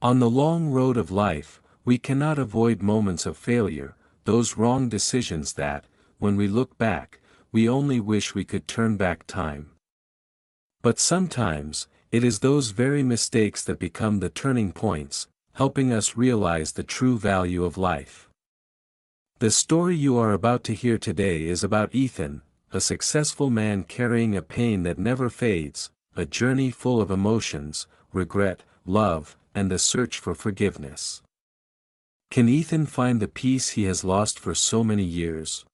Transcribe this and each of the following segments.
On the long road of life, we cannot avoid moments of failure, those wrong decisions that, when we look back, we only wish we could turn back time. But sometimes, it is those very mistakes that become the turning points, helping us realize the true value of life. The story you are about to hear today is about Ethan, a successful man carrying a pain that never fades, a journey full of emotions, regret, love, and the search for forgiveness. Can Ethan find the peace he has lost for so many years?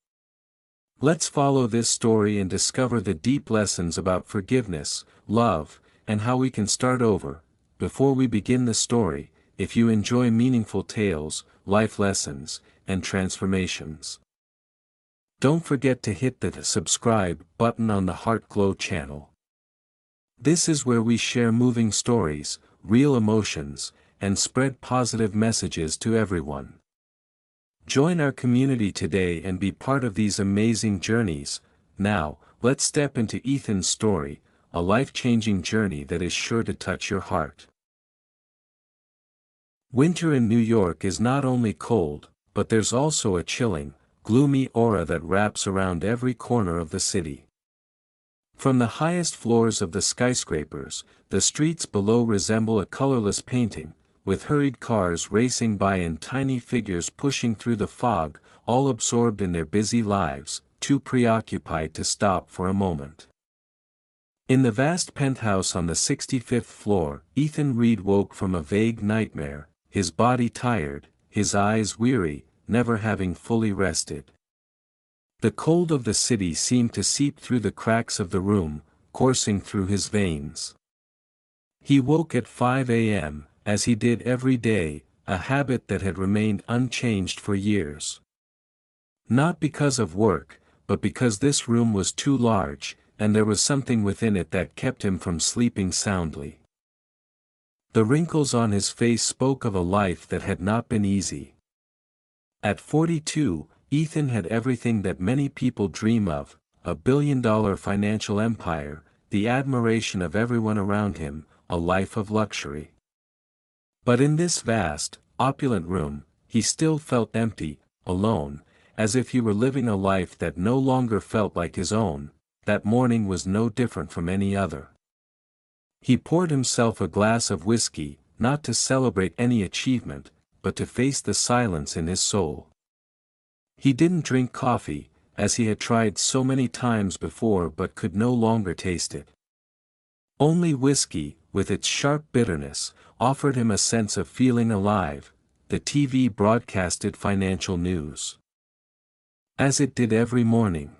Let's follow this story and discover the deep lessons about forgiveness, love, and how we can start over. Before we begin the story, if you enjoy meaningful tales, life lessons, and transformations, don't forget to hit the subscribe button on the Heart Glow channel. This is where we share moving stories, real emotions, and spread positive messages to everyone. Join our community today and be part of these amazing journeys. Now, let's step into Ethan's story, a life-changing journey that is sure to touch your heart. Winter in New York is not only cold, but there's also a chilling, gloomy aura that wraps around every corner of the city. From the highest floors of the skyscrapers, the streets below resemble a colorless painting, with hurried cars racing by and tiny figures pushing through the fog, all absorbed in their busy lives, too preoccupied to stop for a moment. In the vast penthouse on the 65th floor, Ethan Reed woke from a vague nightmare, his body tired, his eyes weary, never having fully rested. The cold of the city seemed to seep through the cracks of the room, coursing through his veins. He woke at 5 a.m., as he did every day, a habit that had remained unchanged for years. Not because of work, but because this room was too large, and there was something within it that kept him from sleeping soundly. The wrinkles on his face spoke of a life that had not been easy. At 42, Ethan had everything that many people dream of, a billion-dollar financial empire, the admiration of everyone around him, a life of luxury. But in this vast, opulent room, he still felt empty, alone, as if he were living a life that no longer felt like his own. That morning was no different from any other. He poured himself a glass of whiskey, not to celebrate any achievement, but to face the silence in his soul. He didn't drink coffee, as he had tried so many times before but could no longer taste it. Only whiskey, with its sharp bitterness, offered him a sense of feeling alive. The TV broadcasted financial news, as it did every morning.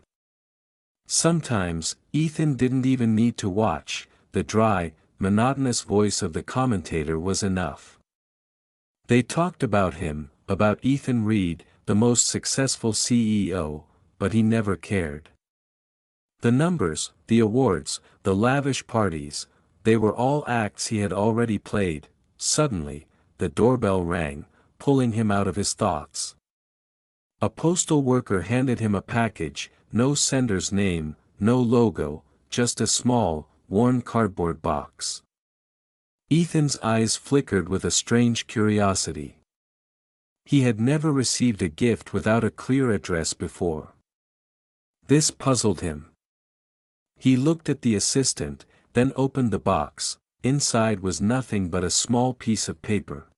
Sometimes, Ethan didn't even need to watch, the dry, monotonous voice of the commentator was enough. They talked about him, about Ethan Reed, the most successful CEO, but he never cared. The numbers, the awards, the lavish parties, they were all acts he had already played. Suddenly, the doorbell rang, pulling him out of his thoughts. A postal worker handed him a package, no sender's name, no logo, just a small, worn cardboard box. Ethan's eyes flickered with a strange curiosity. He had never received a gift without a clear address before. This puzzled him. He looked at the assistant, then opened the box. Inside was nothing but a small piece of paper.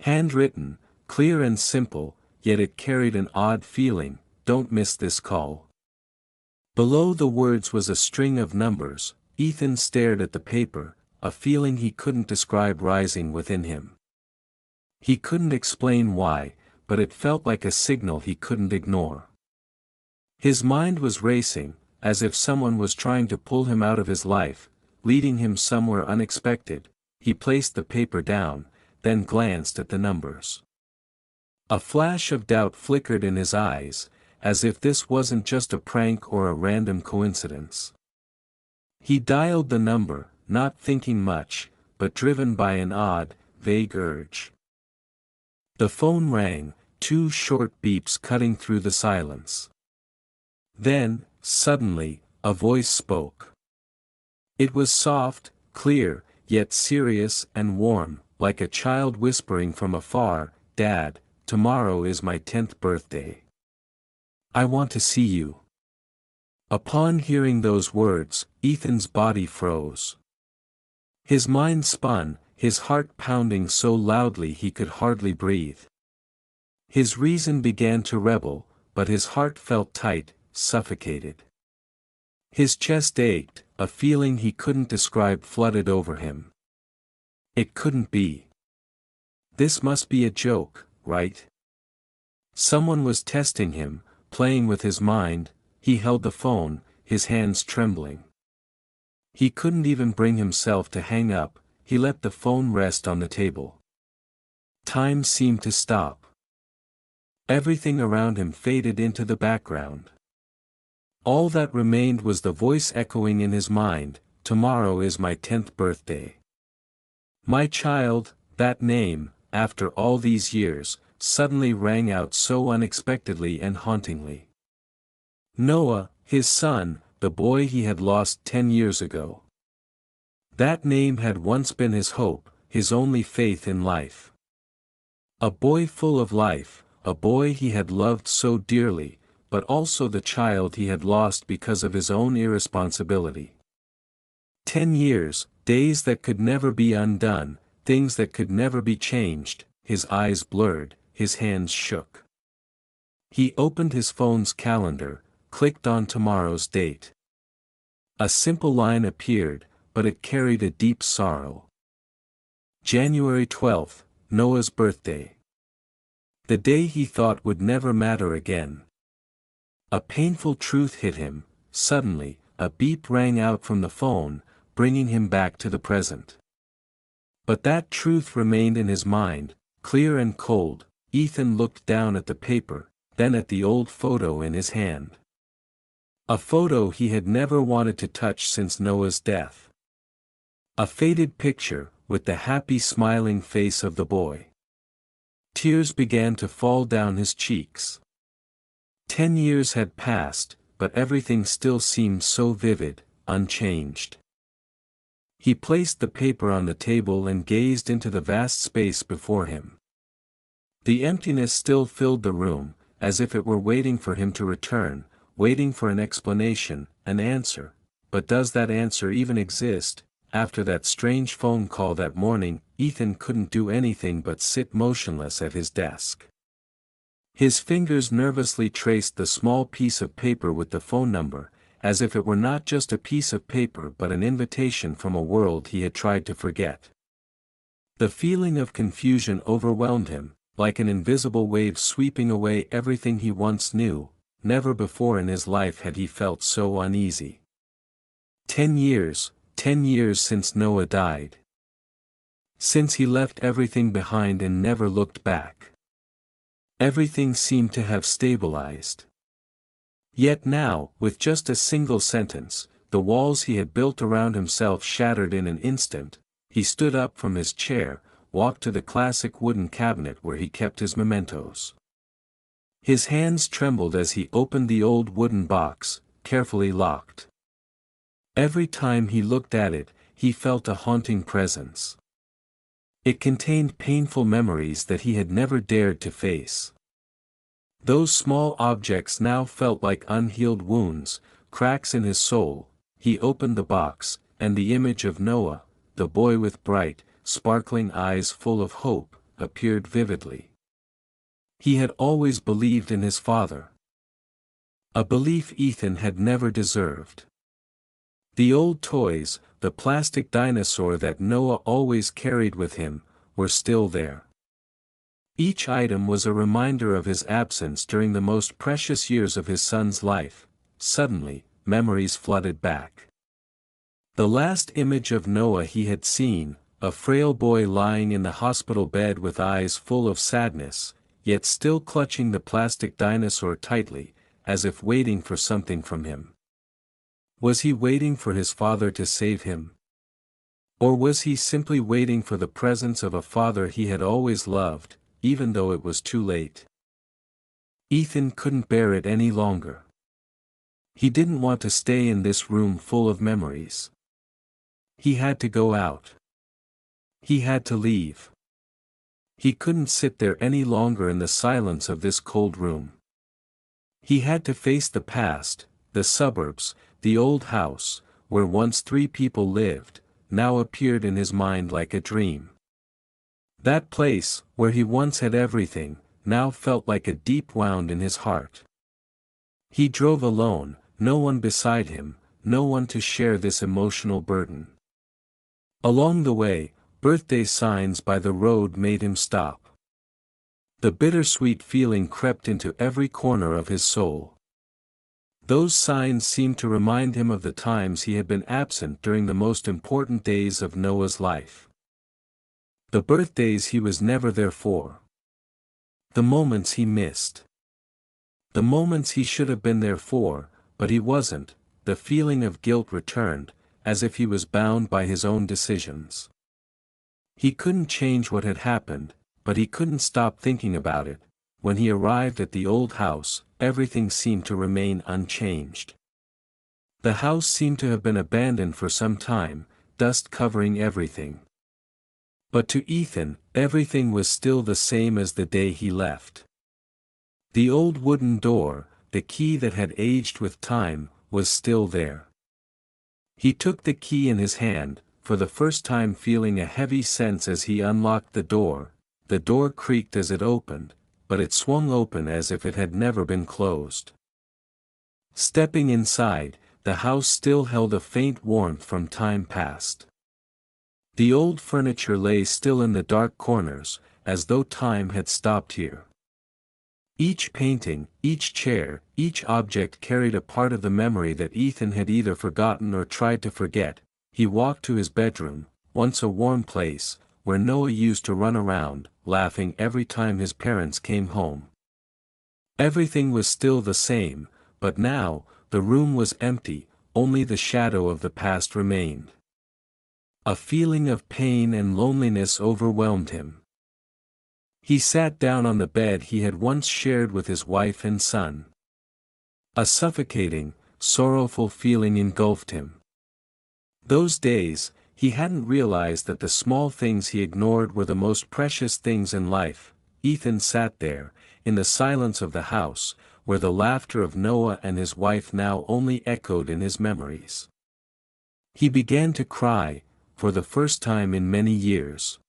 Handwritten, clear and simple, yet it carried an odd feeling: "Don't miss this call." Below the words was a string of numbers. Ethan stared at the paper, a feeling he couldn't describe rising within him. He couldn't explain why, but it felt like a signal he couldn't ignore. His mind was racing, as if someone was trying to pull him out of his life, leading him somewhere unexpected. He placed the paper down, then glanced at the numbers. A flash of doubt flickered in his eyes, as if this wasn't just a prank or a random coincidence. He dialed the number, not thinking much, but driven by an odd, vague urge. The phone rang, two short beeps cutting through the silence. Then, suddenly, a voice spoke. It was soft, clear, yet serious and warm. like a child whispering from afar, "Dad, tomorrow is my 10th birthday. I want to see you." Upon hearing those words, Ethan's body froze. His mind spun, his heart pounding so loudly he could hardly breathe. His reason began to rebel, but his heart felt tight, suffocated. His chest ached, a feeling he couldn't describe flooded over him. It couldn't be. This must be a joke, right? Someone was testing him, playing with his mind. He held the phone, his hands trembling. He couldn't even bring himself to hang up. He let the phone rest on the table. Time seemed to stop. Everything around him faded into the background. All that remained was the voice echoing in his mind, "Tomorrow is my 10th birthday. My child." That name, after all these years, suddenly rang out so unexpectedly and hauntingly. Noah, his son, the boy he had lost 10 years ago. That name had once been his hope, his only faith in life. A boy full of life, a boy he had loved so dearly, but also the child he had lost because of his own irresponsibility. 10 years, days that could never be undone, things that could never be changed. His eyes blurred, his hands shook. He opened his phone's calendar, clicked on tomorrow's date. A simple line appeared, but it carried a deep sorrow. January 12th, Noah's birthday. The day he thought would never matter again. A painful truth hit him. Suddenly, a beep rang out from the phone, bringing him back to the present. But that truth remained in his mind, clear and cold. Ethan looked down at the paper, then at the old photo in his hand. A photo he had never wanted to touch since Noah's death. A faded picture, with the happy smiling face of the boy. Tears began to fall down his cheeks. 10 years had passed, but everything still seemed so vivid, unchanged. He placed the paper on the table and gazed into the vast space before him. The emptiness still filled the room, as if it were waiting for him to return, waiting for an explanation, an answer. But does that answer even exist? After that strange phone call that morning, Ethan couldn't do anything but sit motionless at his desk. His fingers nervously traced the small piece of paper with the phone number, as if it were not just a piece of paper but an invitation from a world he had tried to forget. The feeling of confusion overwhelmed him, like an invisible wave sweeping away everything he once knew. Never before in his life had he felt so uneasy. 10 years since Noah died. Since he left everything behind and never looked back. Everything seemed to have stabilized. Yet now, with just a single sentence, the walls he had built around himself shattered in an instant. He stood up from his chair, walked to the classic wooden cabinet where he kept his mementos. His hands trembled as he opened the old wooden box, carefully locked. Every time he looked at it, he felt a haunting presence. It contained painful memories that he had never dared to face. Those small objects now felt like unhealed wounds, cracks in his soul. He opened the box, and the image of Noah, the boy with bright, sparkling eyes full of hope, appeared vividly. He had always believed in his father. A belief Ethan had never deserved. The old toys, the plastic dinosaur that Noah always carried with him, were still there. Each item was a reminder of his absence during the most precious years of his son's life. Suddenly, memories flooded back. The last image of Noah he had seen, a frail boy lying in the hospital bed with eyes full of sadness, yet still clutching the plastic dinosaur tightly, as if waiting for something from him. Was he waiting for his father to save him? Or was he simply waiting for the presence of a father he had always loved, even though it was too late? Ethan couldn't bear it any longer. He didn't want to stay in this room full of memories. He had to go out. He had to leave. He couldn't sit there any longer in the silence of this cold room. He had to face the past, the suburbs, the old house, where once 3 people lived, now appeared in his mind like a dream. That place, where he once had everything, now felt like a deep wound in his heart. He drove alone, no one beside him, no one to share this emotional burden. Along the way, birthday signs by the road made him stop. The bittersweet feeling crept into every corner of his soul. Those signs seemed to remind him of the times he had been absent during the most important days of Noah's life. The birthdays he was never there for. The moments he missed. The moments he should have been there for, but he wasn't. The feeling of guilt returned, as if he was bound by his own decisions. He couldn't change what had happened, but he couldn't stop thinking about it. When he arrived at the old house, everything seemed to remain unchanged. The house seemed to have been abandoned for some time, dust covering everything. But to Ethan, everything was still the same as the day he left. The old wooden door, the key that had aged with time, was still there. He took the key in his hand, for the first time feeling a heavy sense as he unlocked the door. The door creaked as it opened, but it swung open as if it had never been closed. Stepping inside, the house still held a faint warmth from time past. The old furniture lay still in the dark corners, as though time had stopped here. Each painting, each chair, each object carried a part of the memory that Ethan had either forgotten or tried to forget. He walked to his bedroom, once a warm place, where Noah used to run around, laughing every time his parents came home. Everything was still the same, but now, the room was empty, only the shadow of the past remained. A feeling of pain and loneliness overwhelmed him. He sat down on the bed he had once shared with his wife and son. A suffocating, sorrowful feeling engulfed him. Those days, he hadn't realized that the small things he ignored were the most precious things in life. Ethan sat there, in the silence of the house, where the laughter of Noah and his wife now only echoed in his memories. He began to cry, for the first time in many years.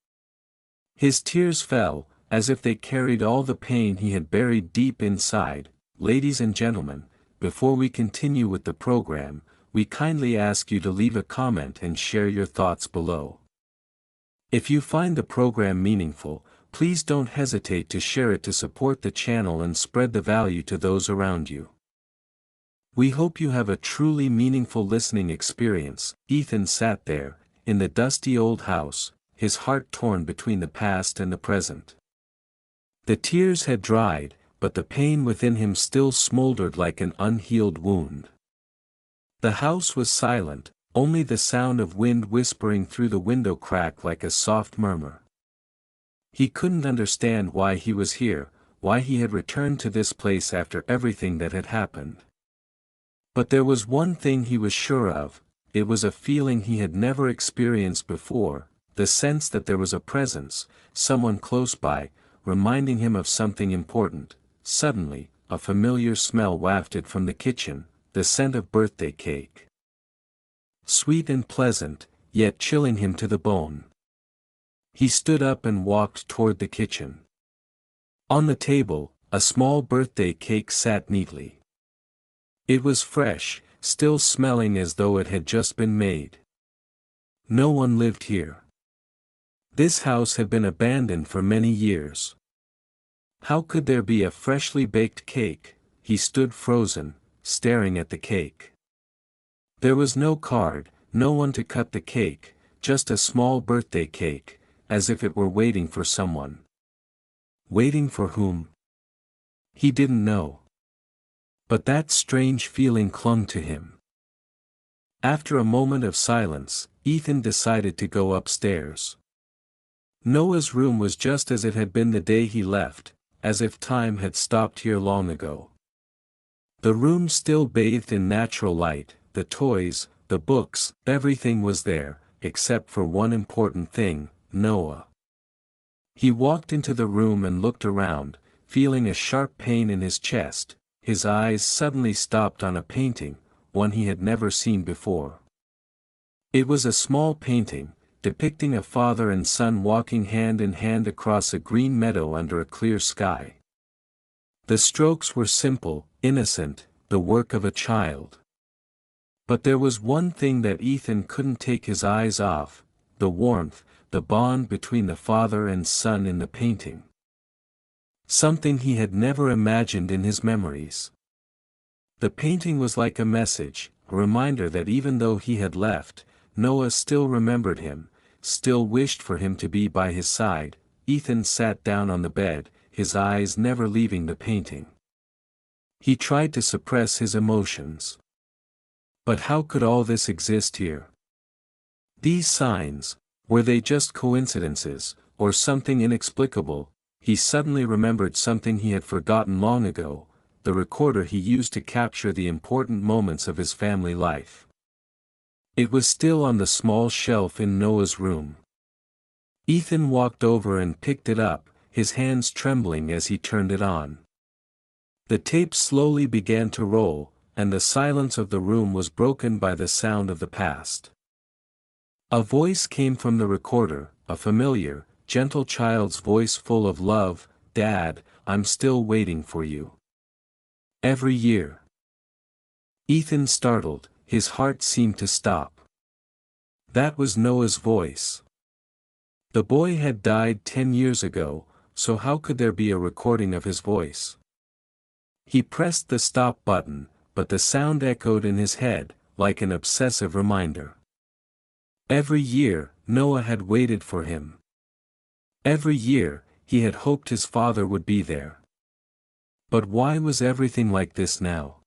His tears fell, as if they carried all the pain he had buried deep inside. Ladies and gentlemen, before we continue with the program, we kindly ask you to leave a comment and share your thoughts below. If you find the program meaningful, please don't hesitate to share it to support the channel and spread the value to those around you. We hope you have a truly meaningful listening experience. Ethan sat there, in the dusty old house, his heart torn between the past and the present. The tears had dried, but the pain within him still smoldered like an unhealed wound. The house was silent, only the sound of wind whispering through the window cracked like a soft murmur. He couldn't understand why he was here, why he had returned to this place after everything that had happened. But there was one thing he was sure of. It was a feeling he had never experienced before, the sense that there was a presence, someone close by, reminding him of something important. Suddenly, a familiar smell wafted from the kitchen, the scent of birthday cake. Sweet and pleasant, yet chilling him to the bone. He stood up and walked toward the kitchen. On the table, a small birthday cake sat neatly. It was fresh, still smelling as though it had just been made. No one lived here. This house had been abandoned for many years. How could there be a freshly baked cake? He stood frozen, staring at the cake. There was no card, no one to cut the cake, just a small birthday cake, as if it were waiting for someone. Waiting for whom? He didn't know. But that strange feeling clung to him. After a moment of silence, Ethan decided to go upstairs. Noah's room was just as it had been the day he left, as if time had stopped here long ago. The room still bathed in natural light, the toys, the books, everything was there, except for one important thing, Noah. He walked into the room and looked around, feeling a sharp pain in his chest. His eyes suddenly stopped on a painting, one he had never seen before. It was a small painting, depicting a father and son walking hand in hand across a green meadow under a clear sky. The strokes were simple, innocent, the work of a child. But there was one thing that Ethan couldn't take his eyes off: the warmth, the bond between the father and son in the painting. Something he had never imagined in his memories. The painting was like a message, a reminder that even though he had left, Noah still remembered him, still wished for him to be by his side. Ethan sat down on the bed, his eyes never leaving the painting. He tried to suppress his emotions. But how could all this exist here? These signs, were they just coincidences, or something inexplicable? He suddenly remembered something he had forgotten long ago: the recorder he used to capture the important moments of his family life. It was still on the small shelf in Noah's room. Ethan walked over and picked it up, his hands trembling as he turned it on. The tape slowly began to roll, and the silence of the room was broken by the sound of the past. A voice came from the recorder, a familiar, gentle child's voice full of love: "Dad, I'm still waiting for you. Every year." Ethan startled, his heart seemed to stop. That was Noah's voice. The boy had died 10 years ago, so how could there be a recording of his voice? He pressed the stop button, but the sound echoed in his head, like an obsessive reminder. Every year, Noah had waited for him. Every year, he had hoped his father would be there. But why was everything like this now?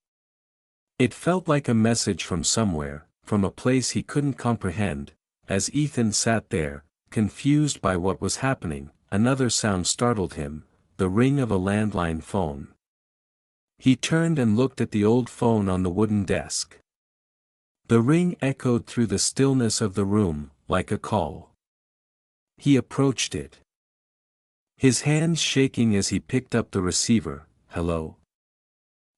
It felt like a message from somewhere, from a place he couldn't comprehend. As Ethan sat there, confused by what was happening, another sound startled him: the ring of a landline phone. He turned and looked at the old phone on the wooden desk. The ring echoed through the stillness of the room, like a call. He approached it, his hands shaking as he picked up the receiver. "Hello?"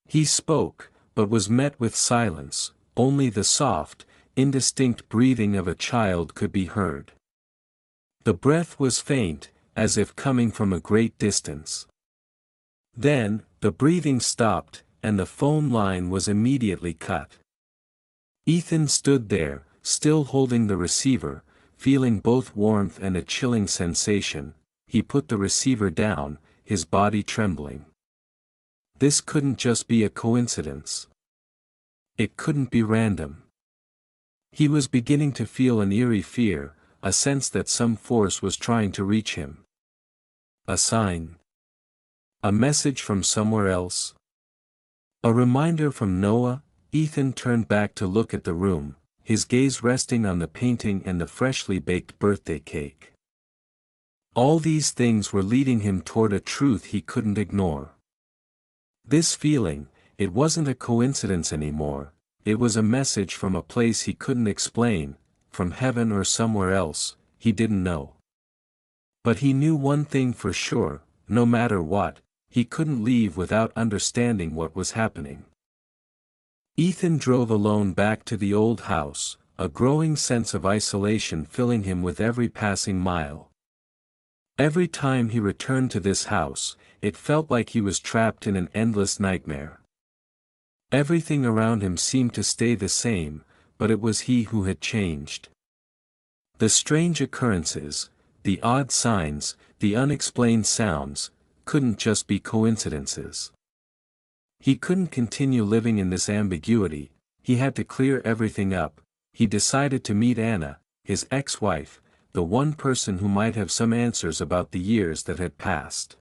He spoke, but was met with silence. Only the soft, indistinct breathing of a child could be heard. The breath was faint, as if coming from a great distance. Then, the breathing stopped, and the phone line was immediately cut. Ethan stood there, still holding the receiver, feeling both warmth and a chilling sensation. He put the receiver down, his body trembling. This couldn't just be a coincidence. It couldn't be random. He was beginning to feel an eerie fear, a sense that some force was trying to reach him. A sign. A message from somewhere else. A reminder from Noah. Ethan turned back to look at the room, his gaze resting on the painting and the freshly baked birthday cake. All these things were leading him toward a truth he couldn't ignore. This feeling, it wasn't a coincidence anymore, it was a message from a place he couldn't explain, from heaven or somewhere else, he didn't know. But he knew one thing for sure: no matter what, he couldn't leave without understanding what was happening. Ethan drove alone back to the old house, a growing sense of isolation filling him with every passing mile. Every time he returned to this house, it felt like he was trapped in an endless nightmare. Everything around him seemed to stay the same, but it was he who had changed. The strange occurrences, the odd signs, the unexplained sounds, couldn't just be coincidences. He couldn't continue living in this ambiguity, he had to clear everything up. He decided to meet Anna, his ex-wife, the one person who might have some answers about the years that had passed.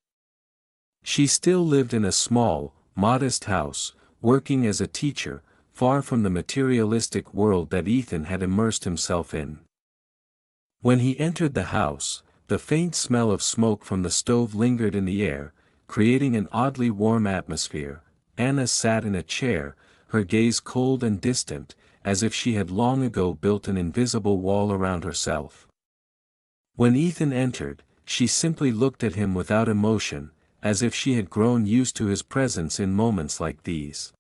She still lived in a small, modest house, working as a teacher, far from the materialistic world that Ethan had immersed himself in. When he entered the house, the faint smell of smoke from the stove lingered in the air, creating an oddly warm atmosphere. Anna sat in a chair, her gaze cold and distant, as if she had long ago built an invisible wall around herself. When Ethan entered, she simply looked at him without emotion, as if she had grown used to his presence in moments like these.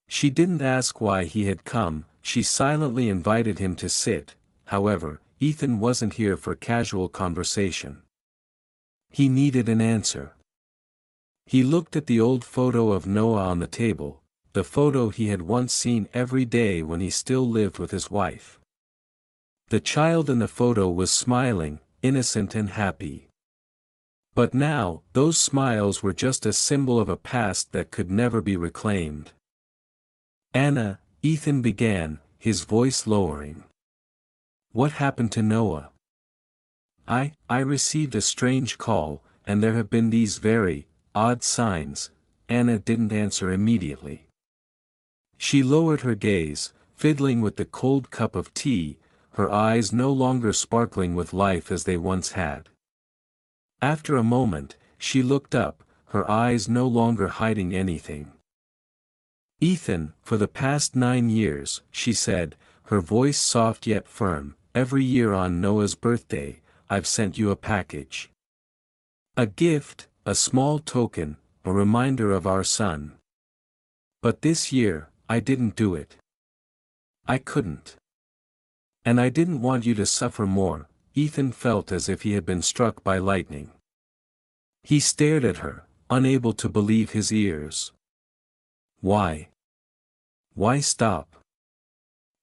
She didn't ask why he had come, she silently invited him to sit. However, Ethan wasn't here for casual conversation. He needed an answer. He looked at the old photo of Noah on the table, the photo he had once seen every day when he still lived with his wife. The child in the photo was smiling, innocent and happy. But now, those smiles were just a symbol of a past that could never be reclaimed. "Anna," Ethan began, his voice lowering. "What happened to Noah?" I received a strange call, and there have been these very odd signs." Anna didn't answer immediately. She lowered her gaze, fiddling with the cold cup of tea, her eyes no longer sparkling with life as they once had. After a moment, she looked up, her eyes no longer hiding anything. "Ethan, for the past 9 years," she said, her voice soft yet firm, "every year on Noah's birthday, I've sent you a package. A gift, a small token, a reminder of our son. But this year, I didn't do it. I couldn't. And I didn't want you to suffer more." Ethan felt as if he had been struck by lightning. He stared at her, unable to believe his ears. Why? Why stop?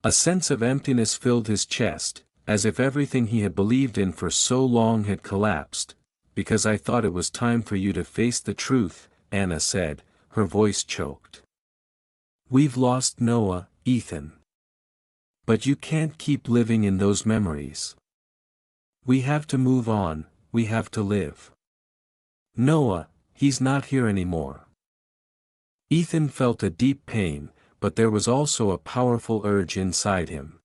A sense of emptiness filled his chest, as if everything he had believed in for so long had collapsed. "Because I thought it was time for you to face the truth," Anna said, her voice choked. "We've lost Noah, Ethan. But you can't keep living in those memories. We have to move on, we have to live. Noah, he's not here anymore." Ethan felt a deep pain, but there was also a powerful urge inside him.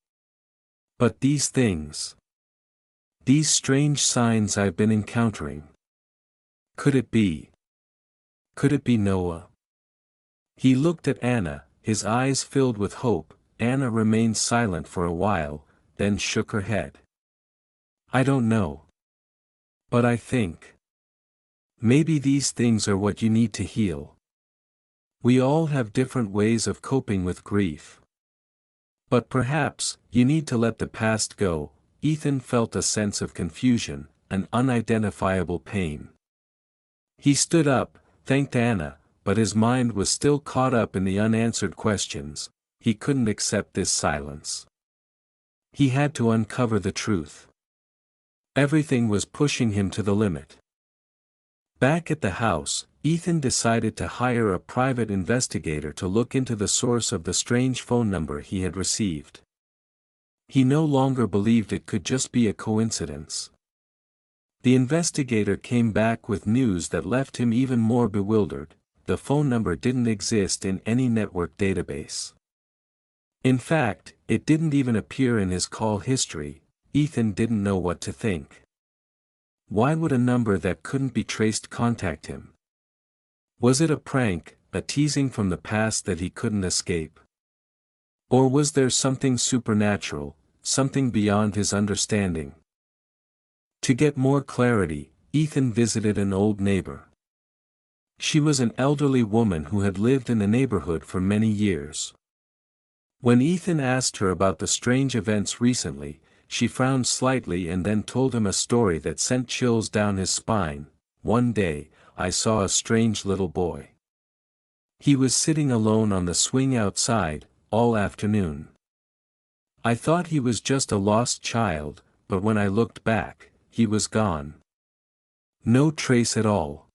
"But these things. These strange signs I've been encountering. Could it be? Could it be Noah?" He looked at Anna, his eyes filled with hope. Anna remained silent for a while, then shook her head. "I don't know. But I think. Maybe these things are what you need to heal. We all have different ways of coping with grief. But perhaps, you need to let the past go." Ethan felt a sense of confusion, an unidentifiable pain. He stood up, thanked Anna, but his mind was still caught up in the unanswered questions. He couldn't accept this silence. He had to uncover the truth. Everything was pushing him to the limit. Back at the house, Ethan decided to hire a private investigator to look into the source of the strange phone number he had received. He no longer believed it could just be a coincidence. The investigator came back with news that left him even more bewildered. The phone number didn't exist in any network database. In fact, it didn't even appear in his call history. Ethan didn't know what to think. Why would a number that couldn't be traced contact him? Was it a prank, a teasing from the past that he couldn't escape? Or was there something supernatural, something beyond his understanding? To get more clarity, Ethan visited an old neighbor. She was an elderly woman who had lived in the neighborhood for many years. When Ethan asked her about the strange events recently, she frowned slightly and then told him a story that sent chills down his spine. "One day, I saw a strange little boy. He was sitting alone on the swing outside, all afternoon. I thought he was just a lost child, but when I looked back, he was gone. No trace at all.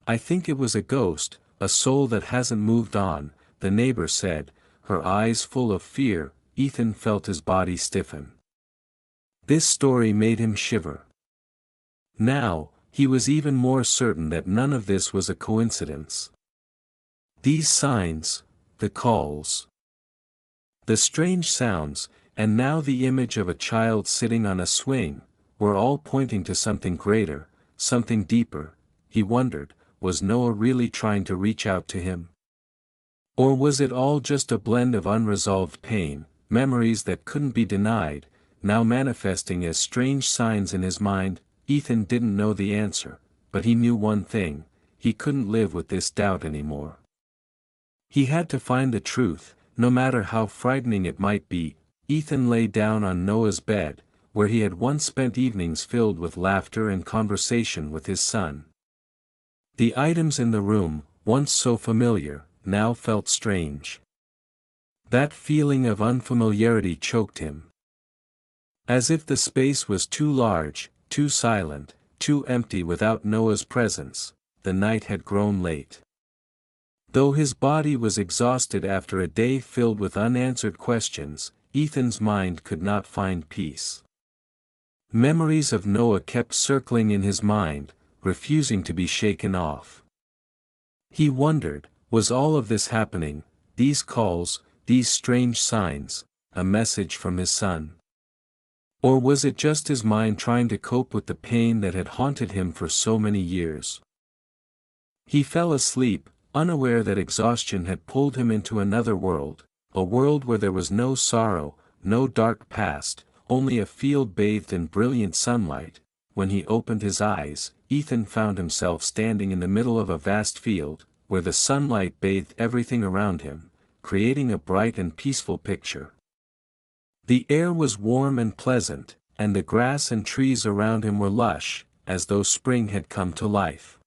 I think it was a ghost, a soul that hasn't moved on," the neighbor said, her eyes full of fear. Ethan felt his body stiffen. This story made him shiver. Now, he was even more certain that none of this was a coincidence. These signs, the calls, the strange sounds, and now the image of a child sitting on a swing, were all pointing to something greater, something deeper. He wondered, was Noah really trying to reach out to him? Or was it all just a blend of unresolved pain, memories that couldn't be denied, now manifesting as strange signs in his mind? Ethan didn't know the answer, but he knew one thing: he couldn't live with this doubt anymore. He had to find the truth, no matter how frightening it might be. Ethan lay down on Noah's bed, where he had once spent evenings filled with laughter and conversation with his son. The items in the room, once so familiar, now felt strange. That feeling of unfamiliarity choked him. As if the space was too large, too silent, too empty without Noah's presence. The night had grown late. Though his body was exhausted after a day filled with unanswered questions, Ethan's mind could not find peace. Memories of Noah kept circling in his mind, refusing to be shaken off. He wondered, was all of this happening, these calls, these strange signs, a message from his son? Or was it just his mind trying to cope with the pain that had haunted him for so many years? He fell asleep, unaware that exhaustion had pulled him into another world, a world where there was no sorrow, no dark past, only a field bathed in brilliant sunlight. When he opened his eyes, Ethan found himself standing in the middle of a vast field, where the sunlight bathed everything around him, creating a bright and peaceful picture. The air was warm and pleasant, and the grass and trees around him were lush, as though spring had come to life.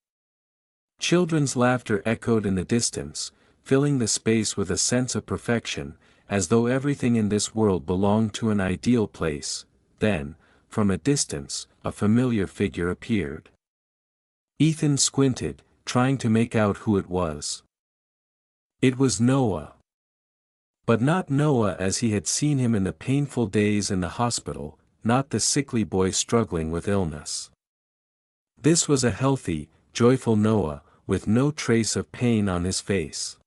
Children's laughter echoed in the distance, filling the space with a sense of perfection, as though everything in this world belonged to an ideal place. Then, from a distance, a familiar figure appeared. Ethan squinted, trying to make out who it was. It was Noah. But not Noah as he had seen him in the painful days in the hospital, not the sickly boy struggling with illness. This was a healthy, joyful Noah, with no trace of pain on his face.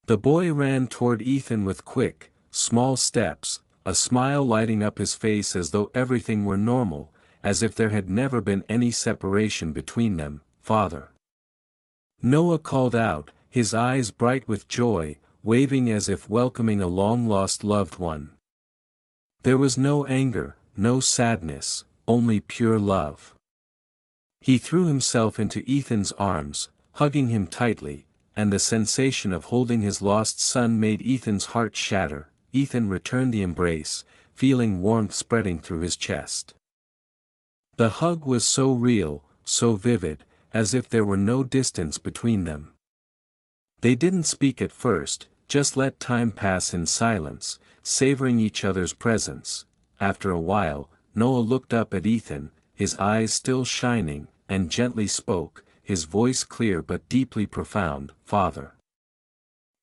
The boy ran toward Ethan with quick, small steps, a smile lighting up his face as though everything were normal, as if there had never been any separation between them. "Father." Noah called out, his eyes bright with joy, waving as if welcoming a long-lost loved one. There was no anger, no sadness, only pure love. He threw himself into Ethan's arms, hugging him tightly, and the sensation of holding his lost son made Ethan's heart shatter. Ethan returned the embrace, feeling warmth spreading through his chest. The hug was so real, so vivid, as if there were no distance between them. They didn't speak at first, just let time pass in silence, savoring each other's presence. After a while, Noah looked up at Ethan, his eyes still shining, and gently spoke, his voice clear but deeply profound. "Father.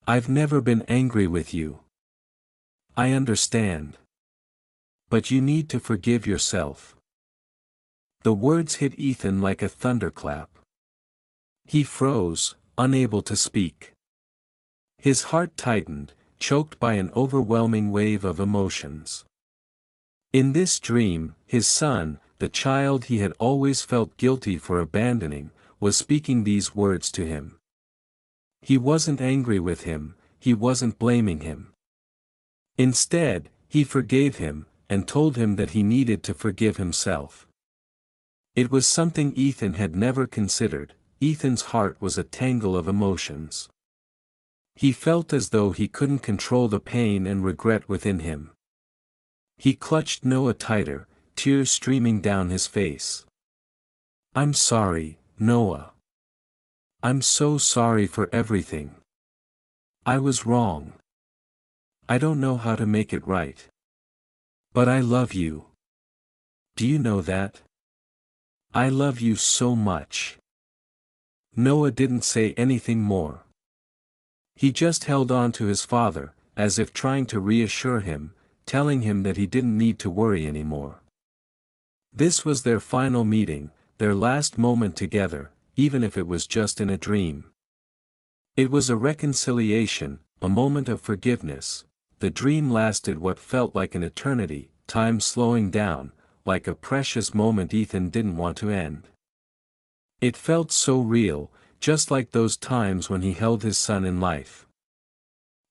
I've never been angry with you. I understand. But you need to forgive yourself." The words hit Ethan like a thunderclap. He froze, unable to speak. His heart tightened, choked by an overwhelming wave of emotions. In this dream, his son, the child he had always felt guilty for abandoning, was speaking these words to him. He wasn't angry with him, he wasn't blaming him. Instead, he forgave him, and told him that he needed to forgive himself. It was something Ethan had never considered. Ethan's heart was a tangle of emotions. He felt as though he couldn't control the pain and regret within him. He clutched Noah tighter, tears streaming down his face. "I'm sorry, Noah. I'm so sorry for everything. I was wrong. I don't know how to make it right. But I love you. Do you know that? I love you so much." Noah didn't say anything more. He just held on to his father, as if trying to reassure him, telling him that he didn't need to worry anymore. This was their final meeting, their last moment together, even if it was just in a dream. It was a reconciliation, a moment of forgiveness. The dream lasted what felt like an eternity, time slowing down, like a precious moment Ethan didn't want to end. It felt so real, just like those times when he held his son in life.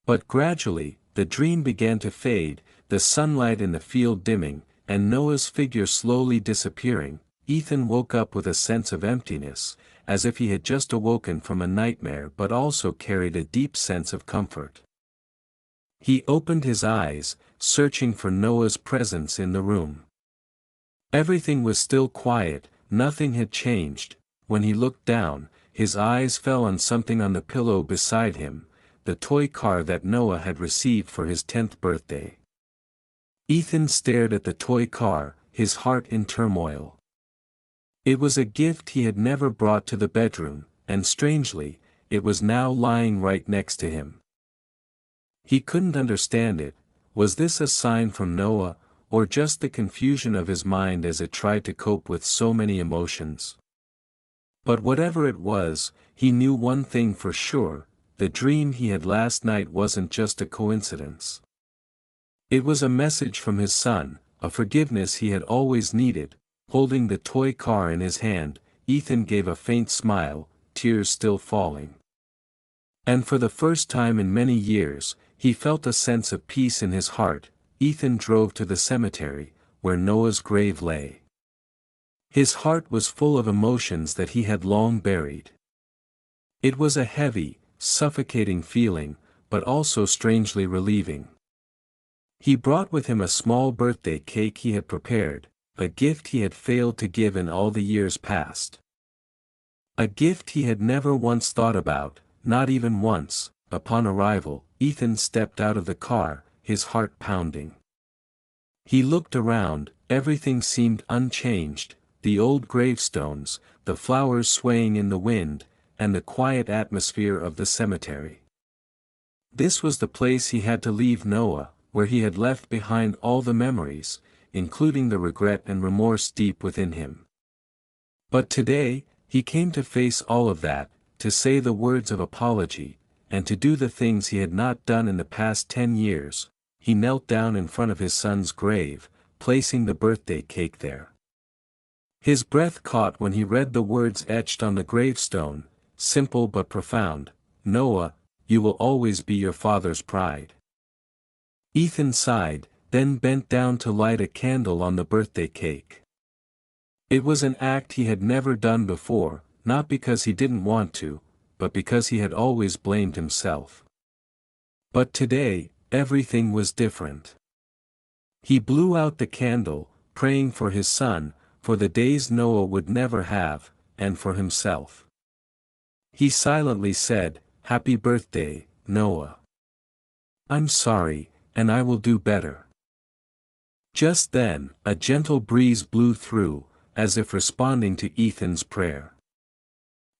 But gradually, the dream began to fade, the sunlight in the field dimming, and Noah's figure slowly disappearing. Ethan woke up with a sense of emptiness, as if he had just awoken from a nightmare but also carried a deep sense of comfort. He opened his eyes, searching for Noah's presence in the room. Everything was still quiet, nothing had changed. When he looked down, his eyes fell on something on the pillow beside him, the toy car that Noah had received for his 10th birthday. Ethan stared at the toy car, his heart in turmoil. It was a gift he had never brought to the bedroom, and strangely, it was now lying right next to him. He couldn't understand it. Was this a sign from Noah, or just the confusion of his mind as it tried to cope with so many emotions? But whatever it was, he knew one thing for sure: the dream he had last night wasn't just a coincidence. It was a message from his son, a forgiveness he had always needed. Holding the toy car in his hand, Ethan gave a faint smile, tears still falling. And for the first time in many years, he felt a sense of peace in his heart. Ethan drove to the cemetery, where Noah's grave lay. His heart was full of emotions that he had long buried. It was a heavy, suffocating feeling, but also strangely relieving. He brought with him a small birthday cake he had prepared, a gift he had failed to give in all the years past. A gift he had never once thought about, not even once. Upon arrival, Ethan stepped out of the car, his heart pounding. He looked around, everything seemed unchanged: the old gravestones, the flowers swaying in the wind, and the quiet atmosphere of the cemetery. This was the place he had to leave Noah, where he had left behind all the memories, including the regret and remorse deep within him. But today, he came to face all of that, to say the words of apology, and to do the things he had not done in the past 10 years. He knelt down in front of his son's grave, placing the birthday cake there. His breath caught when he read the words etched on the gravestone, simple but profound: "Noah, you will always be your father's pride." Ethan sighed, then bent down to light a candle on the birthday cake. It was an act he had never done before, not because he didn't want to, but because he had always blamed himself. But today, everything was different. He blew out the candle, praying for his son, for the days Noah would never have, and for himself. He silently said, "Happy birthday, Noah. I'm sorry, and I will do better." Just then, a gentle breeze blew through, as if responding to Ethan's prayer.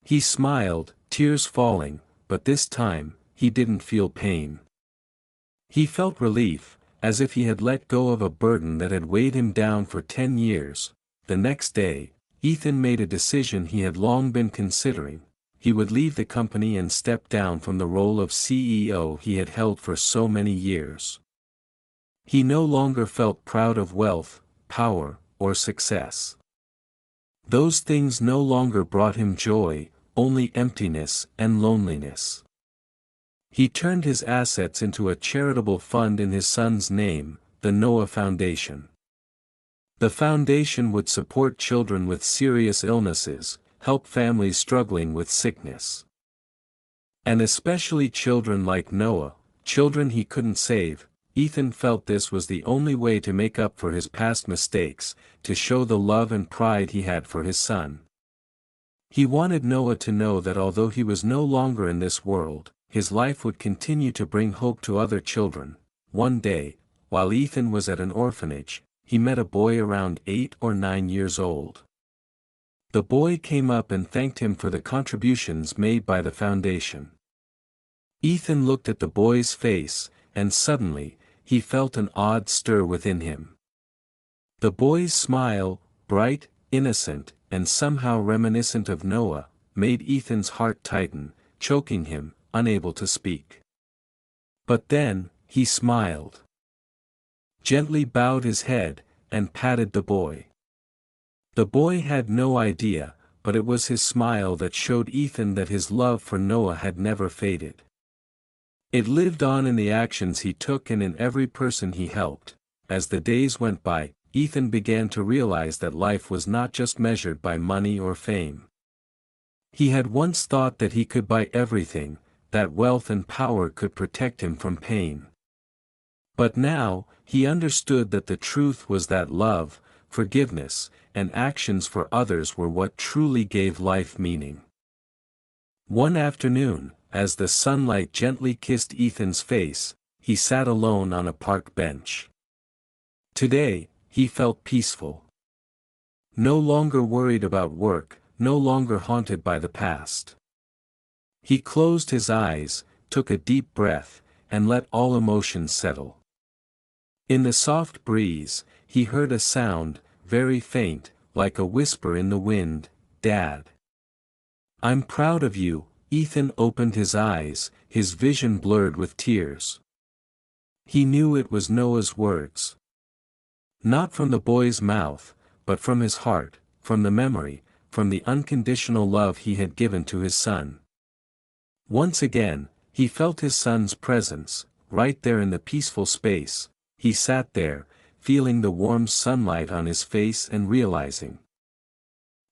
He smiled, tears falling, but this time, he didn't feel pain. He felt relief, as if he had let go of a burden that had weighed him down for 10 years. The next day, Ethan made a decision he had long been considering. He would leave the company and step down from the role of CEO he had held for so many years. He no longer felt proud of wealth, power, or success. Those things no longer brought him joy, only emptiness and loneliness. He turned his assets into a charitable fund in his son's name, the Noah Foundation. The foundation would support children with serious illnesses, help families struggling with sickness. And especially children like Noah, children he couldn't save. Ethan felt this was the only way to make up for his past mistakes, to show the love and pride he had for his son. He wanted Noah to know that although he was no longer in this world, his life would continue to bring hope to other children. One day, while Ethan was at an orphanage, he met a boy around 8 or 9 years old. The boy came up and thanked him for the contributions made by the foundation. Ethan looked at the boy's face, and suddenly, he felt an odd stir within him. The boy's smile, bright, innocent, and somehow reminiscent of Noah, made Ethan's heart tighten, choking him, unable to speak. But then, he smiled. Gently bowed his head, and patted the boy. The boy had no idea, but it was his smile that showed Ethan that his love for Noah had never faded. It lived on in the actions he took and in every person he helped. As the days went by, Ethan began to realize that life was not just measured by money or fame. He had once thought that he could buy everything, that wealth and power could protect him from pain. But now, he understood that the truth was that love, forgiveness, and actions for others were what truly gave life meaning. One afternoon, as the sunlight gently kissed Ethan's face, he sat alone on a park bench. Today, he felt peaceful. No longer worried about work, no longer haunted by the past. He closed his eyes, took a deep breath, and let all emotions settle. In the soft breeze, he heard a sound, very faint, like a whisper in the wind, "Dad." "I'm proud of you." Ethan opened his eyes, his vision blurred with tears. He knew it was Noah's words. Not from the boy's mouth, but from his heart, from the memory, from the unconditional love he had given to his son. Once again, he felt his son's presence, right there in the peaceful space. He sat there, feeling the warm sunlight on his face and realizing,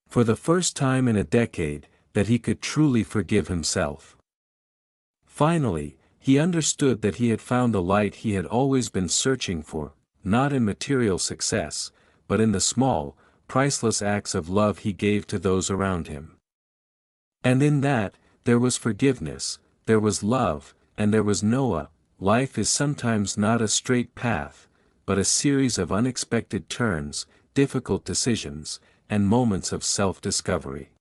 for the first time in a decade, that he could truly forgive himself. Finally, he understood that he had found the light he had always been searching for, not in material success, but in the small, priceless acts of love he gave to those around him. And in that, there was forgiveness, there was love, and there was Noah. Life is sometimes not a straight path, but a series of unexpected turns, difficult decisions, and moments of self-discovery.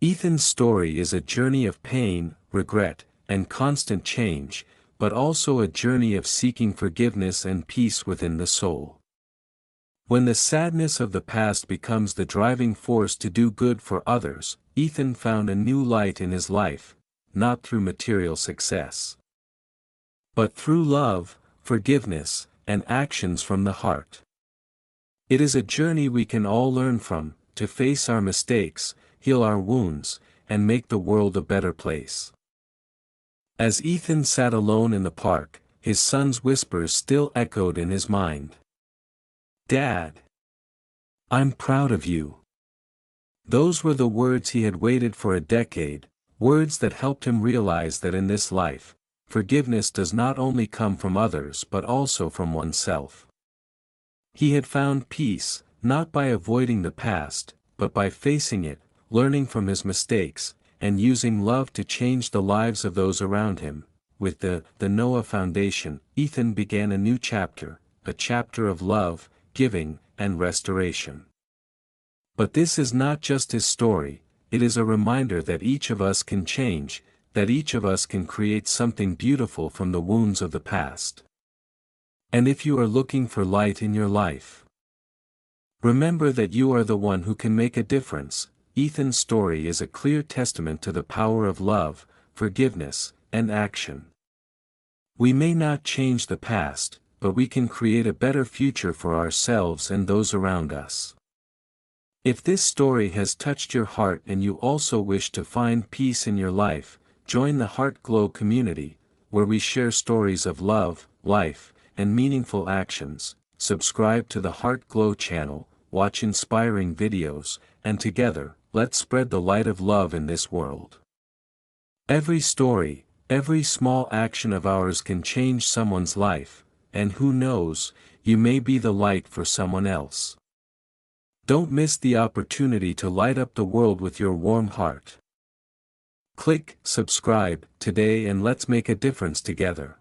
Ethan's story is a journey of pain, regret, and constant change, but also a journey of seeking forgiveness and peace within the soul. When the sadness of the past becomes the driving force to do good for others, Ethan found a new light in his life, not through material success, but through love, forgiveness, and actions from the heart. It is a journey we can all learn from, to face our mistakes, heal our wounds, and make the world a better place. As Ethan sat alone in the park, his son's whispers still echoed in his mind. "Dad, I'm proud of you." Those were the words he had waited for a decade, words that helped him realize that in this life, forgiveness does not only come from others but also from oneself. He had found peace, not by avoiding the past, but by facing it, learning from his mistakes, and using love to change the lives of those around him. With the Noah Foundation, Ethan began a new chapter, a chapter of love, giving, and restoration. But this is not just his story, it is a reminder that each of us can change, that each of us can create something beautiful from the wounds of the past. And if you are looking for light in your life, remember that you are the one who can make a difference. Ethan's story is a clear testament to the power of love, forgiveness, and action. We may not change the past, but we can create a better future for ourselves and those around us. If this story has touched your heart and you also wish to find peace in your life, join the Heart Glow community, where we share stories of love, life, and meaningful actions. Subscribe to the Heart Glow channel, watch inspiring videos, and together, let's spread the light of love in this world. Every story, every small action of ours can change someone's life, and who knows, you may be the light for someone else. Don't miss the opportunity to light up the world with your warm heart. Click subscribe today and let's make a difference together.